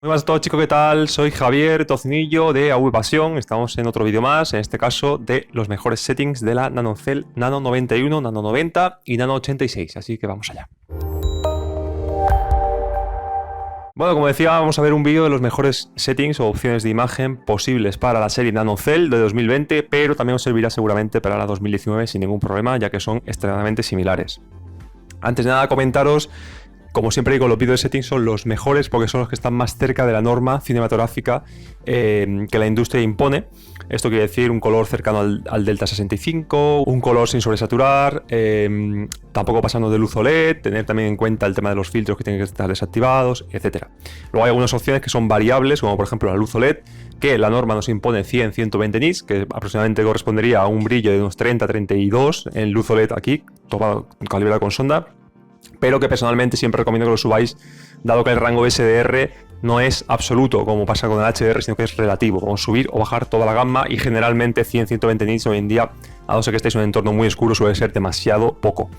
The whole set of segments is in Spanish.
Muy buenas a todos, chicos, ¿qué tal? Soy Javier Tocinillo de AV Pasión. Estamos en otro vídeo más, en este caso de los mejores settings de la NanoCell Nano 91, Nano 90 y Nano 86. Así que vamos allá. Bueno, como decía, vamos a ver un vídeo de los mejores settings o opciones de imagen posibles para la serie NanoCell de 2020, pero también os servirá seguramente para la 2019 sin ningún problema, ya que son extremadamente similares. Antes de nada, comentaros. Como siempre digo, los vídeos de settings son los mejores porque son los que están más cerca de la norma cinematográfica que la industria impone. Esto quiere decir un color cercano al Delta 65, un color sin sobresaturar, tampoco pasando de luz OLED, tener también en cuenta el tema de los filtros que tienen que estar desactivados, etc. Luego hay algunas opciones que son variables, como por ejemplo la luz OLED, que la norma nos impone 100-120 nits, que aproximadamente correspondería a un brillo de unos 30-32 en luz OLED aquí, todo calibrado con sonda. Pero que personalmente siempre recomiendo que lo subáis, dado que el rango SDR no es absoluto, como pasa con el HDR, sino que es relativo, como subir o bajar toda la gama, y generalmente 100-120 nits hoy en día, a no ser que estéis en un entorno muy oscuro, suele ser demasiado poco.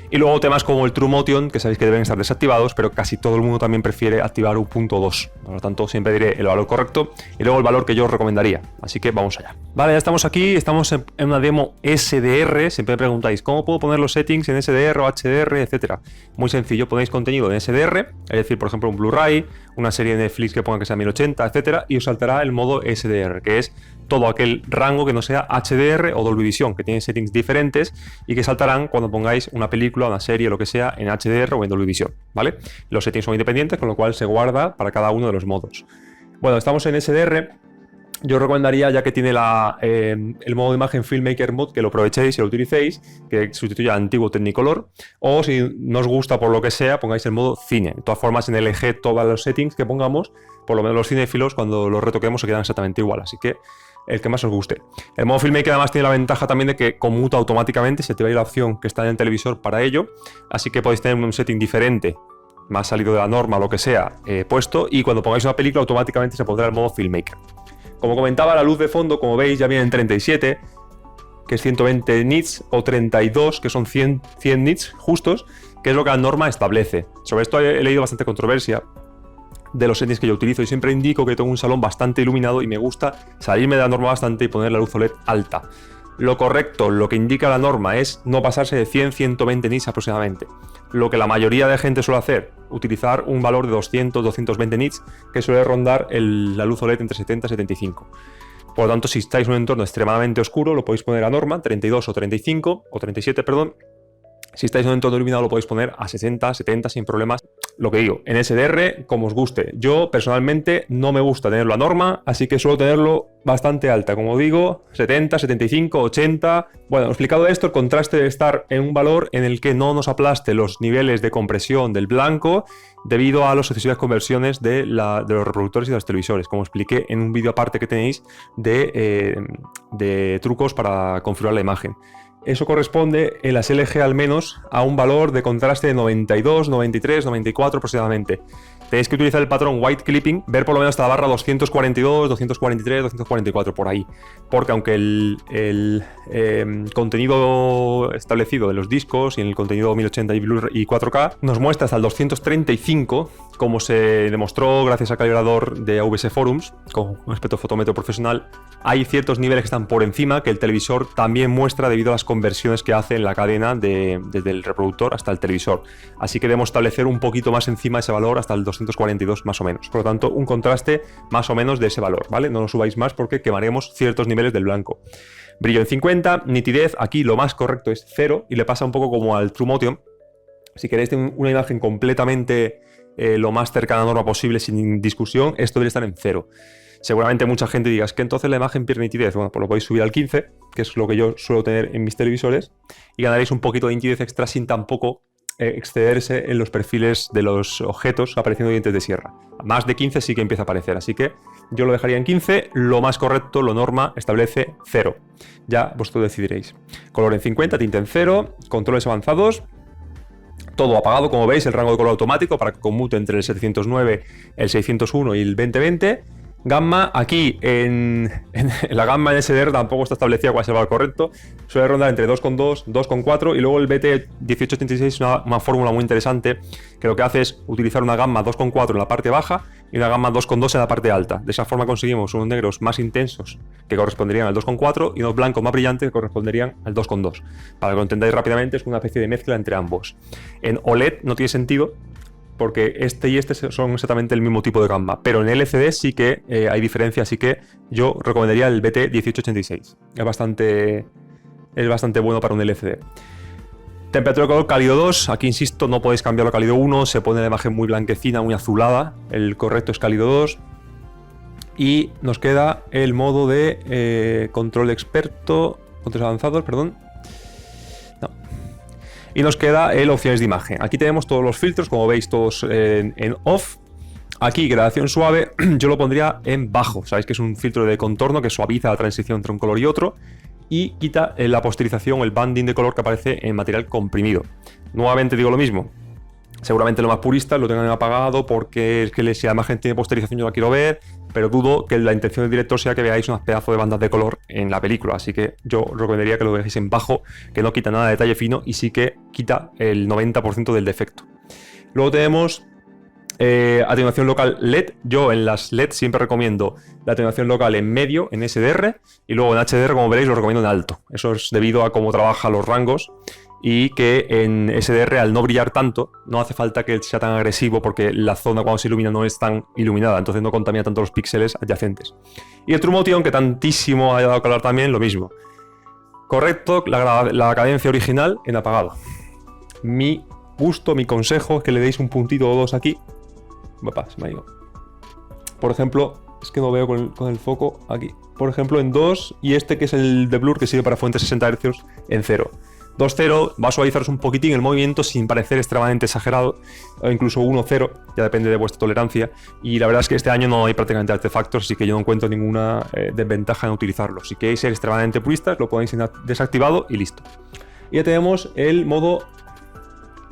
Y luego temas como el True Motion, que sabéis que deben estar desactivados, pero casi todo el mundo también prefiere activar un punto 2. Por lo tanto, siempre diré el valor correcto y luego el valor que yo os recomendaría. Así que vamos allá. Vale, ya estamos aquí, estamos en una demo SDR. Siempre me preguntáis, ¿cómo puedo poner los settings en SDR o HDR, etcétera? Muy sencillo, ponéis contenido en SDR, es decir, por ejemplo, un Blu-ray, una serie de Netflix que ponga que sea 1080, etcétera, y os saltará el modo SDR, que es todo aquel rango que no sea HDR o Dolby Vision, que tiene settings diferentes y que saltarán cuando pongáis una película, una serie, lo que sea, en HDR o en Dolby Vision, ¿vale? Los settings son independientes, con lo cual se guarda para cada uno de los modos. Bueno, estamos en SDR. Yo recomendaría, ya que tiene el modo de imagen Filmmaker Mode, que lo aprovechéis y lo utilicéis, que sustituya al antiguo Technicolor, o si no os gusta por lo que sea, pongáis el modo cine. De todas formas, en LG todos los settings que pongamos, por lo menos los cinéfilos, cuando los retoquemos se quedan exactamente igual, así que el que más os guste. El modo Filmmaker además tiene la ventaja también de que conmuta automáticamente, se activa la opción que está en el televisor para ello, así que podéis tener un setting diferente, más salido de la norma o lo que sea, puesto, y cuando pongáis una película automáticamente se pondrá el modo Filmmaker. Como comentaba, la luz de fondo, como veis, ya viene en 37, que es 120 nits, o 32, que son 100 nits justos, que es lo que la norma establece. Sobre esto he leído bastante controversia de los settings que yo utilizo, y siempre indico que tengo un salón bastante iluminado y me gusta salirme de la norma bastante y poner la luz OLED alta. Lo correcto, lo que indica la norma, es no pasarse de 100-120 nits aproximadamente. Lo que la mayoría de gente suele hacer, utilizar un valor de 200-220 nits, que suele rondar la luz OLED entre 70 y 75. Por lo tanto, si estáis en un entorno extremadamente oscuro, lo podéis poner a norma, 32 o 35, o 37, perdón. Si estáis en un entorno iluminado, lo podéis poner a 60, 70 sin problemas. Lo que digo, en SDR, como os guste. Yo, personalmente, no me gusta tenerlo a norma, así que suelo tenerlo bastante alta. Como digo, 70, 75, 80... Bueno, explicado esto, el contraste debe estar en un valor en el que no nos aplaste los niveles de compresión del blanco debido a las sucesivas conversiones de los reproductores y de los televisores, como expliqué en un vídeo aparte que tenéis de trucos para configurar la imagen. Eso corresponde en las LG al menos a un valor de contraste de 92, 93, 94 aproximadamente. Tenéis que utilizar el patrón White Clipping, ver por lo menos hasta la barra 242, 243, 244 por ahí. Porque aunque el contenido establecido de los discos y en el contenido 1080 y 4K nos muestra hasta el 235, como se demostró gracias al calibrador de AVS Forums con un espectrofotómetro profesional, hay ciertos niveles que están por encima que el televisor también muestra debido a las conversiones que hace en la cadena desde el reproductor hasta el televisor. Así que debemos establecer un poquito más encima ese valor hasta el 242 más o menos. Por lo tanto, un contraste más o menos de ese valor, ¿vale? No lo subáis más porque quemaremos ciertos niveles del blanco. Brillo en 50, nitidez, aquí lo más correcto es 0 y le pasa un poco como al True Motion. Si queréis tener una imagen completamente lo más cercana a la norma posible sin discusión, esto debe estar en 0. Seguramente mucha gente diga, es que entonces la imagen pierde nitidez. Bueno, pues lo podéis subir al 15, que es lo que yo suelo tener en mis televisores, y ganaréis un poquito de nitidez extra sin tampoco excederse en los perfiles de los objetos apareciendo dientes de sierra. Más de 15 sí que empieza a aparecer, así que yo lo dejaría en 15. Lo más correcto, lo norma, establece 0. Ya vosotros decidiréis. Color en 50, tinta en 0, controles avanzados. Todo apagado, como veis, el rango de color automático para que conmute entre el 709, el 601 y el 2020. Gamma, aquí en la gamma en SDR tampoco está establecida cuál es el valor correcto. Suele rondar entre 2,2, 2,4 y luego el BT1886 es una fórmula muy interesante que lo que hace es utilizar una gamma 2,4 en la parte baja y una gamma 2,2 en la parte alta. De esa forma conseguimos unos negros más intensos que corresponderían al 2,4 y unos blancos más brillantes que corresponderían al 2,2. Para que lo entendáis rápidamente, es una especie de mezcla entre ambos. En OLED no tiene sentido, porque este y este son exactamente el mismo tipo de gamma, pero en LCD sí que hay diferencia, así que yo recomendaría el BT1886. Es bastante bueno para un LCD. Temperatura de color cálido 2, aquí insisto, no podéis cambiarlo a cálido 1, se pone la imagen muy blanquecina, muy azulada, el correcto es cálido 2. Y nos queda el modo de control experto, controles avanzados, perdón. Y nos queda el opciones de imagen. Aquí tenemos todos los filtros, como veis, todos en off. Aquí, gradación suave, yo lo pondría en bajo. Sabéis que es un filtro de contorno que suaviza la transición entre un color y otro y quita la posterización, el banding de color que aparece en material comprimido. Nuevamente digo lo mismo. Seguramente los más puristas lo tengan apagado porque es que si la imagen tiene posterización yo la quiero ver, pero dudo que la intención del director sea que veáis unas pedazos de bandas de color en la película, así que yo recomendaría que lo dejéis en bajo, que no quita nada de detalle fino y sí que quita el 90% del defecto. Luego tenemos atenuación local LED. Yo en las LED siempre recomiendo la atenuación local en medio, en SDR, y luego en HDR, como veréis, lo recomiendo en alto. Eso es debido a cómo trabaja los rangos y que en SDR, al no brillar tanto, no hace falta que sea tan agresivo porque la zona cuando se ilumina no es tan iluminada, entonces no contamina tanto los píxeles adyacentes. Y el True Motion, que tantísimo haya dado que hablar también, lo mismo. Correcto, la cadencia original en apagado. Mi gusto, mi consejo es que le deis un puntito o dos aquí. Se me ha ido. Por ejemplo, es que no veo con el foco aquí. Por ejemplo, en 2 y este que es el de blur que sirve para fuentes 60 Hz en 0. 2.0 va a suavizaros un poquitín el movimiento sin parecer extremadamente exagerado, o incluso 1.0, ya depende de vuestra tolerancia. Y la verdad es que este año no hay prácticamente artefactos, así que yo no encuentro ninguna desventaja en utilizarlo. Si queréis ser extremadamente puristas, lo podéis desactivado y listo. Y ya tenemos el modo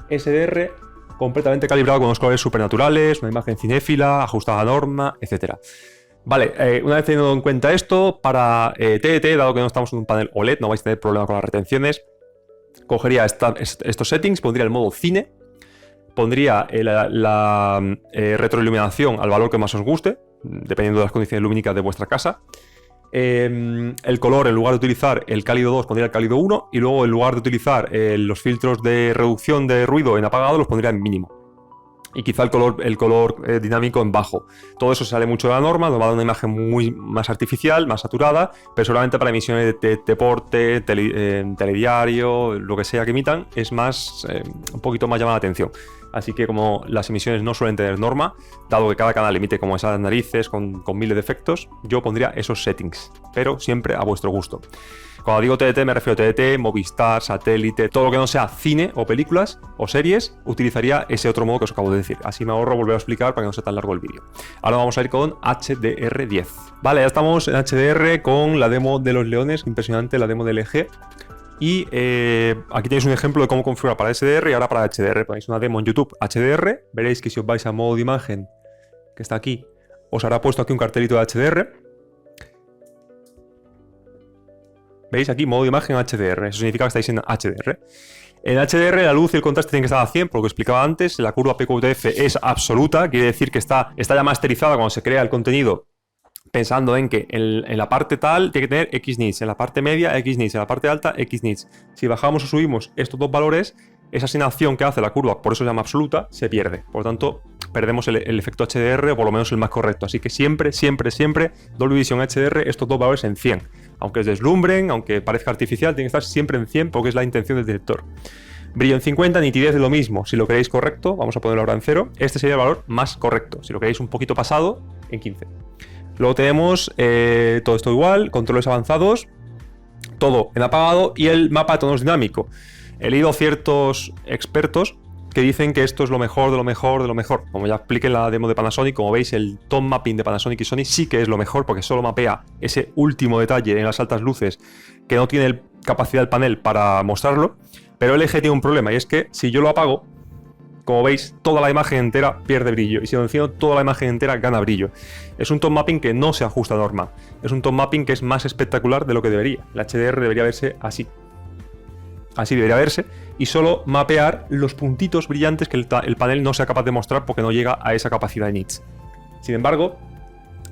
SDR completamente calibrado con unos colores supernaturales, una imagen cinéfila, ajustada a norma, etc. Vale, una vez teniendo en cuenta esto, para TDT, dado que no estamos en un panel OLED, no vais a tener problema con las retenciones. Cogería estos settings, pondría el modo cine, pondría la retroiluminación al valor que más os guste, dependiendo de las condiciones lumínicas de vuestra casa. El color, en lugar de utilizar el cálido 2, pondría el cálido 1, y luego en lugar de utilizar los filtros de reducción de ruido en apagado, los pondría en mínimo. Y quizá el color dinámico en bajo. Todo eso sale mucho de la norma, nos va a dar una imagen muy más artificial, más saturada, pero solamente para emisiones de deporte, telediario, lo que sea que emitan, es más un poquito más llamada la atención. Así que como las emisiones no suelen tener norma, dado que cada canal emite como esas narices con miles de efectos, yo pondría esos settings, pero siempre a vuestro gusto. Cuando digo TDT me refiero a TDT, Movistar, satélite, todo lo que no sea cine o películas o series, utilizaría ese otro modo que os acabo de decir. Así me ahorro volver a explicar para que no sea tan largo el vídeo. Ahora vamos a ir con HDR10. Vale, ya estamos en HDR con la demo de los leones, impresionante la demo del LG. Y aquí tenéis un ejemplo de cómo configurar para SDR y ahora para HDR. Ponéis una demo en YouTube HDR, veréis que si os vais a modo de imagen, que está aquí, os habrá puesto aquí un cartelito de HDR. ¿Veis aquí? Modo de imagen HDR. Eso significa que estáis en HDR. En HDR la luz y el contraste tienen que estar a 100, por lo que explicaba antes. La curva PQTF es absoluta, quiere decir que está ya masterizada cuando se crea el contenido, pensando en que en la parte tal tiene que tener X nits, en la parte media X nits, en la parte alta X nits. Si bajamos o subimos estos dos valores, esa asignación que hace la curva, por eso se llama absoluta, se pierde. Por lo tanto, perdemos el efecto HDR, o por lo menos el más correcto. Así que siempre, Dolby Vision HDR, estos dos valores en 100. Aunque os deslumbren, aunque parezca artificial, tiene que estar siempre en 100 porque es la intención del director. Brillo en 50, nitidez de lo mismo. Si lo queréis correcto, vamos a ponerlo ahora en 0. Este sería el valor más correcto. Si lo queréis un poquito pasado, en 15. Luego tenemos todo esto igual, controles avanzados, todo en apagado y el mapa de tonos dinámico. He leído ciertos expertos que dicen que esto es lo mejor de lo mejor de lo mejor. Como ya expliqué en la demo de Panasonic, como veis, el tone mapping de Panasonic y Sony sí que es lo mejor porque solo mapea ese último detalle en las altas luces que no tiene capacidad el panel para mostrarlo. Pero LG tiene un problema y es que si yo lo apago, como veis, toda la imagen entera pierde brillo, y si lo enciendo toda la imagen entera gana brillo. Es un tone mapping que no se ajusta a norma, es un tone mapping que es más espectacular de lo que debería. El HDR debería verse así. Así debería verse, y solo mapear los puntitos brillantes que el panel no sea capaz de mostrar porque no llega a esa capacidad de nits. Sin embargo,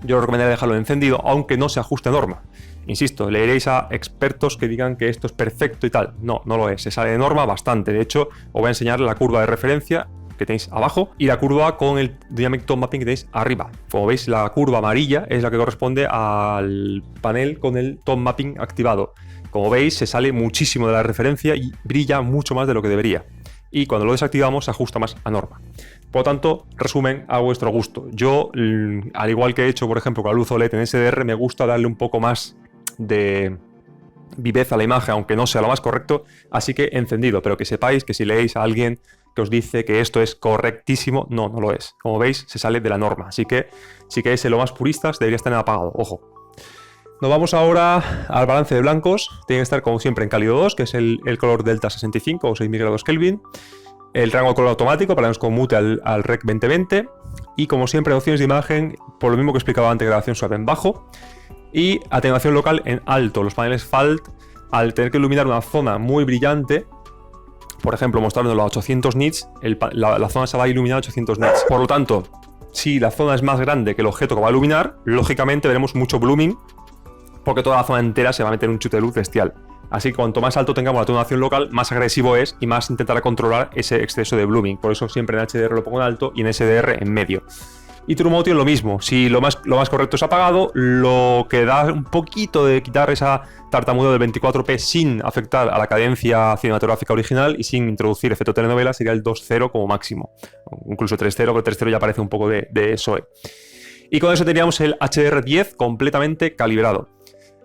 yo os recomendaría dejarlo encendido, aunque no se ajuste a norma. Insisto, leeréis a expertos que digan que esto es perfecto y tal. No, no lo es, se sale de norma bastante. De hecho, os voy a enseñar la curva de referencia que tenéis abajo y la curva con el Dynamic Tone Mapping que tenéis arriba. Como veis, la curva amarilla es la que corresponde al panel con el Tone Mapping activado. Como veis, se sale muchísimo de la referencia y brilla mucho más de lo que debería. Y cuando lo desactivamos, se ajusta más a norma. Por lo tanto, resumen, a vuestro gusto. Yo, al igual que he hecho, por ejemplo, con la luz OLED en SDR, me gusta darle un poco más de viveza a la imagen, aunque no sea lo más correcto, así que encendido. Pero que sepáis que si leéis a alguien que os dice que esto es correctísimo, no, no lo es. Como veis, se sale de la norma. Así que, si queréis ser lo más puristas, debería estar en apagado. Ojo. Nos vamos ahora al balance de blancos. Tiene que estar como siempre en cálido 2, que es el color delta 65 o 6000 grados Kelvin. El rango de color automático, para que nos conmute al Rec 2020. Y como siempre, opciones de imagen, por lo mismo que explicaba antes, grabación suave en bajo. Y atenuación local en alto. Los paneles FALT, al tener que iluminar una zona muy brillante, por ejemplo, mostrándolo a 800 nits, la zona se va a iluminar a 800 nits. Por lo tanto, si la zona es más grande que el objeto que va a iluminar, lógicamente veremos mucho blooming, porque toda la zona entera se va a meter un chute de luz bestial. Así que cuanto más alto tengamos la atenuación local, más agresivo es y más intentará controlar ese exceso de blooming. Por eso siempre en HDR lo pongo en alto y en SDR en medio. Y True Motion lo mismo. Si lo más correcto es apagado, lo que da un poquito de quitar esa tartamudeo del 24p sin afectar a la cadencia cinematográfica original y sin introducir efecto telenovela sería el 2.0 como máximo. Incluso 3.0, que 3.0 ya parece un poco de SOE. Y con eso teníamos el HDR10 completamente calibrado.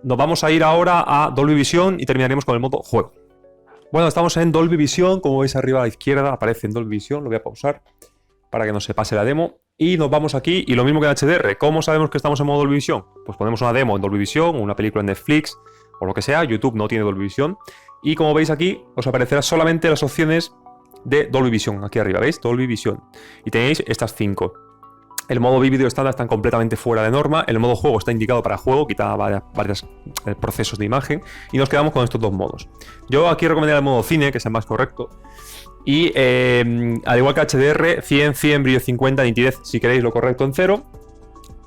Nos vamos a ir ahora a Dolby Vision y terminaremos con el modo juego. Bueno, estamos en Dolby Vision, como veis arriba a la izquierda aparece en Dolby Vision, lo voy a pausar para que no se pase la demo. Y nos vamos aquí, y lo mismo que en HDR. ¿Cómo sabemos que estamos en modo Dolby Vision? Pues ponemos una demo en Dolby Vision, una película en Netflix o lo que sea. YouTube no tiene Dolby Vision. Y como veis aquí, os aparecerán solamente las opciones de Dolby Vision. Aquí arriba, ¿veis? Dolby Vision. Y tenéis estas 5. El modo vídeo estándar está completamente fuera de norma. El modo juego está indicado para juego, quita varios procesos de imagen. Y nos quedamos con estos dos modos. Yo aquí recomendaría el modo cine, que es el más correcto. Y al igual que HDR, 100, brillo 50, nitidez si queréis lo correcto en 0.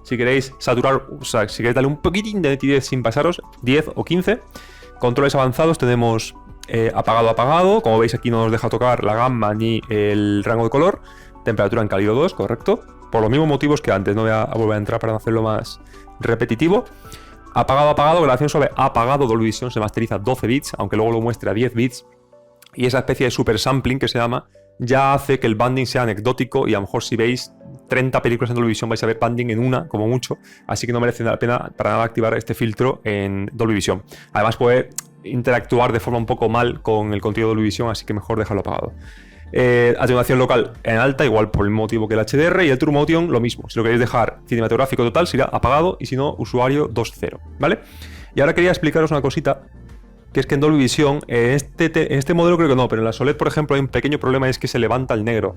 Si queréis saturar, o sea, si queréis darle un poquitín de nitidez sin pasaros, 10 o 15. Controles avanzados tenemos apagado. Como veis aquí no nos deja tocar la gamma ni el rango de color. Temperatura en cálido 2, correcto. Por los mismos motivos que antes, no voy a volver a entrar para no hacerlo más repetitivo. Apagado, grabación suave apagado, Dolby Vision se masteriza 12 bits, aunque luego lo muestre a 10 bits. Y esa especie de super sampling que se llama, ya hace que el banding sea anecdótico y a lo mejor si veis 30 películas en Dolby Vision vais a ver banding en una, como mucho. Así que no merece la pena para nada activar este filtro en Dolby Vision. Además puede interactuar de forma un poco mal con el contenido de Dolby Vision, así que mejor dejarlo apagado. Atenuación local en alta, igual por el motivo que el HDR, y el True Motion lo mismo. Si lo queréis dejar cinematográfico total, será apagado, y si no, usuario 2.0, ¿vale? Y ahora quería explicaros una cosita, que es que en Dolby Vision, en este modelo creo que no, pero en la OLED, por ejemplo, hay un pequeño problema, es que se levanta el negro.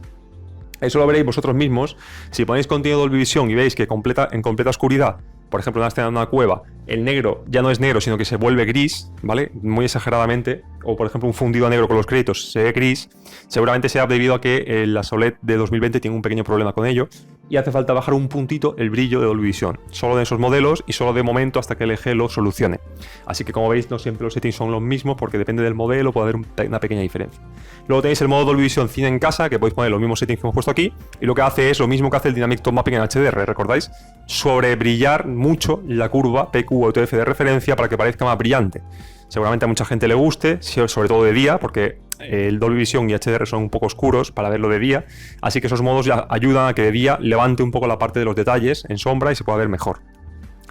Eso lo veréis vosotros mismos. Si ponéis contenido Dolby Vision y veis que en completa oscuridad, por ejemplo, una escena en una cueva, el negro ya no es negro, sino que se vuelve gris, ¿vale? Muy exageradamente. O, por ejemplo, un fundido a negro con los créditos se ve gris. Seguramente sea debido a que la OLED de 2020 tiene un pequeño problema con ello. Y hace falta bajar un puntito el brillo de Dolby Vision. Solo de esos modelos y solo de momento hasta que el LG lo solucione. Así que, como veis, no siempre los settings son los mismos porque depende del modelo, puede haber una pequeña diferencia. Luego tenéis el modo Dolby Vision Cine en casa, que podéis poner los mismos settings que hemos puesto aquí. Y lo que hace es lo mismo que hace el Dynamic Tone Mapping en HDR, ¿recordáis? Sobrebrillar mucho la curva PQ o UTF de referencia para que parezca más brillante. Seguramente a mucha gente le guste, sobre todo de día, porque el Dolby Vision y HDR son un poco oscuros para verlo de día, así que esos modos ya ayudan a que de día levante un poco la parte de los detalles en sombra y se pueda ver mejor.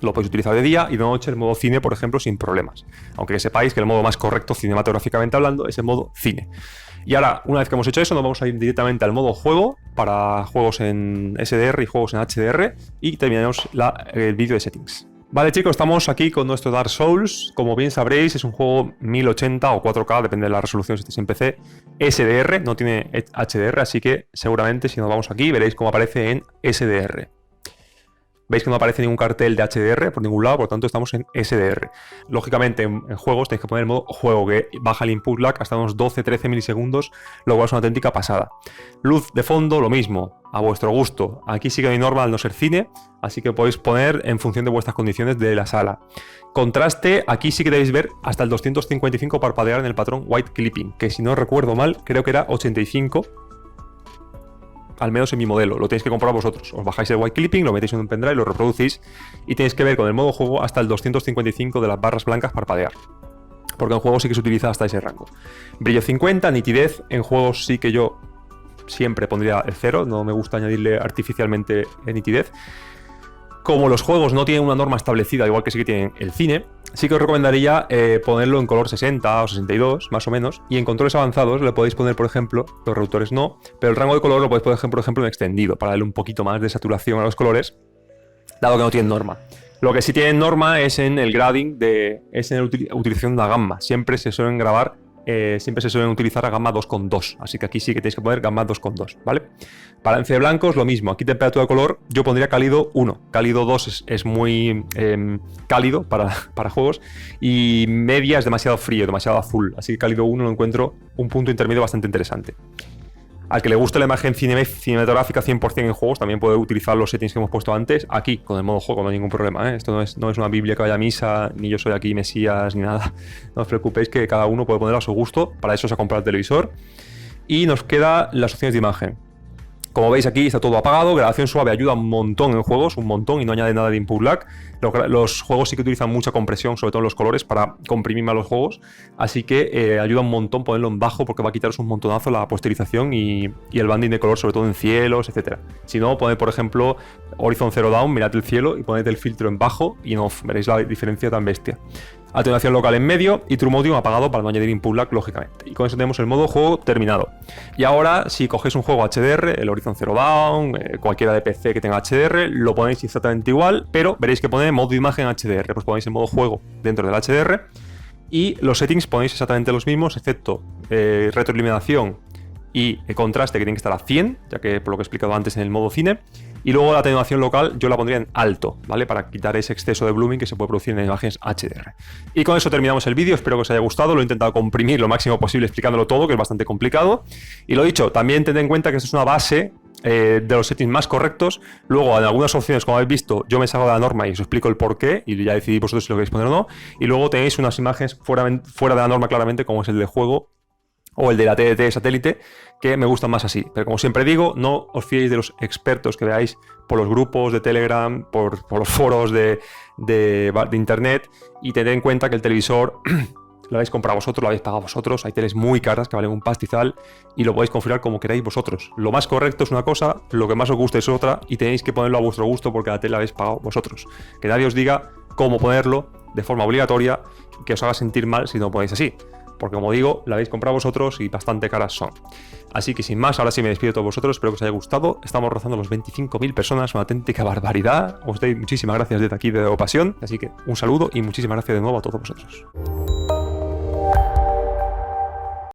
Lo podéis utilizar de día y de noche el modo cine, por ejemplo, sin problemas. Aunque sepáis que el modo más correcto cinematográficamente hablando es el modo cine. Y ahora, una vez que hemos hecho eso, nos vamos a ir directamente al modo juego para juegos en SDR y juegos en HDR y terminaremos el vídeo de settings. Vale, chicos, estamos aquí con nuestro Dark Souls. Como bien sabréis, es un juego 1080 o 4K, depende de la resolución si estáis en PC. SDR, no tiene HDR, así que seguramente si nos vamos aquí veréis cómo aparece en SDR. Veis que no aparece ningún cartel de HDR por ningún lado, por lo tanto estamos en SDR. Lógicamente en juegos tenéis que poner el modo juego, que baja el input lag hasta unos 12-13 milisegundos, lo cual es una auténtica pasada. Luz de fondo, lo mismo, a vuestro gusto. Aquí sí que no hay norma al no ser cine, así que podéis poner en función de vuestras condiciones de la sala. Contraste, aquí sí que debéis ver hasta el 255 parpadear en el patrón white clipping, que si no recuerdo mal, creo que era 85. Al menos en mi modelo, lo tenéis que comprobar vosotros. Os bajáis el white clipping, lo metéis en un pendrive, lo reproducís y tenéis que ver con el modo juego hasta el 255 de las barras blancas parpadear. Porque en juegos sí que se utiliza hasta ese rango. Brillo 50, nitidez, en juegos sí que yo siempre pondría el 0, no me gusta añadirle artificialmente nitidez. Como los juegos no tienen una norma establecida, igual que sí que tienen el cine, sí que os recomendaría ponerlo en color 60 o 62, más o menos, y en controles avanzados le podéis poner, por ejemplo, los reductores no, pero el rango de color lo podéis poner, por ejemplo, en extendido, para darle un poquito más de saturación a los colores, dado que no tienen norma. Lo que sí tienen norma es en el grading, es en la utilización de la gamma. Siempre se suelen utilizar a gamma 2,2, así que aquí sí que tenéis que poner gamma 2,2, ¿vale? Balance de blancos, lo mismo. Aquí temperatura de color, yo pondría cálido 1. Cálido 2 es muy cálido para juegos, y media es demasiado frío, demasiado azul, así que cálido 1 lo encuentro un punto intermedio bastante interesante. Al que le guste la imagen cinematográfica 100% en juegos, también puede utilizar los settings que hemos puesto antes. Aquí, con el modo juego, no hay ningún problema, ¿eh? Esto no es una Biblia que vaya a misa, ni yo soy aquí Mesías, ni nada. No os preocupéis, que cada uno puede ponerlo a su gusto. Para eso se ha comprado el televisor. Y nos quedan las opciones de imagen. Como veis aquí está todo apagado, grabación suave ayuda un montón en juegos, un montón, y no añade nada de input lag. Los juegos sí que utilizan mucha compresión, sobre todo en los colores, para comprimir más los juegos, así que ayuda un montón ponerlo en bajo, porque va a quitaros un montonazo la posterización y el banding de color, sobre todo en cielos, etc. Si no, poned por ejemplo Horizon Zero Dawn, mirad el cielo y poned el filtro en bajo y no veréis la diferencia tan bestia. Atenuación local en medio y True Motion apagado para no añadir input lag, lógicamente. Y con eso tenemos el modo juego terminado. Y ahora, si cogéis un juego HDR, el Horizon Zero Dawn, cualquiera de PC que tenga HDR, lo ponéis exactamente igual, pero veréis que pone modo de imagen HDR. Pues ponéis el modo juego dentro del HDR y los settings ponéis exactamente los mismos, excepto retroiluminación y contraste, que tiene que estar a 100, ya que por lo que he explicado antes en el modo cine. Y luego la atenuación local yo la pondría en alto, ¿vale? Para quitar ese exceso de blooming que se puede producir en imágenes HDR. Y con eso terminamos el vídeo, espero que os haya gustado. Lo he intentado comprimir lo máximo posible explicándolo todo, que es bastante complicado. Y lo dicho, también tened en cuenta que esto es una base de los settings más correctos. Luego, en algunas opciones, como habéis visto, yo me salgo de la norma y os explico el porqué, y ya decidís vosotros si lo queréis poner o no. Y luego tenéis unas imágenes fuera de la norma claramente, como es el de juego o el de la TDT satélite, que me gustan más así. Pero como siempre digo, no os fiéis de los expertos que veáis por los grupos de Telegram, por los foros de internet, y tened en cuenta que el televisor lo habéis comprado vosotros, lo habéis pagado vosotros. Hay teles muy caras que valen un pastizal y lo podéis configurar como queráis vosotros. Lo más correcto es una cosa, lo que más os guste es otra, y tenéis que ponerlo a vuestro gusto porque la tele la habéis pagado vosotros. Que nadie os diga cómo ponerlo de forma obligatoria, que os haga sentir mal si no lo ponéis así. Porque como digo, la habéis comprado vosotros y bastante caras son. Así que sin más, ahora sí me despido de todos vosotros, espero que os haya gustado. Estamos rozando los 25.000 personas, una auténtica barbaridad. Os doy muchísimas gracias desde aquí de Pasión, así que un saludo y muchísimas gracias de nuevo a todos vosotros.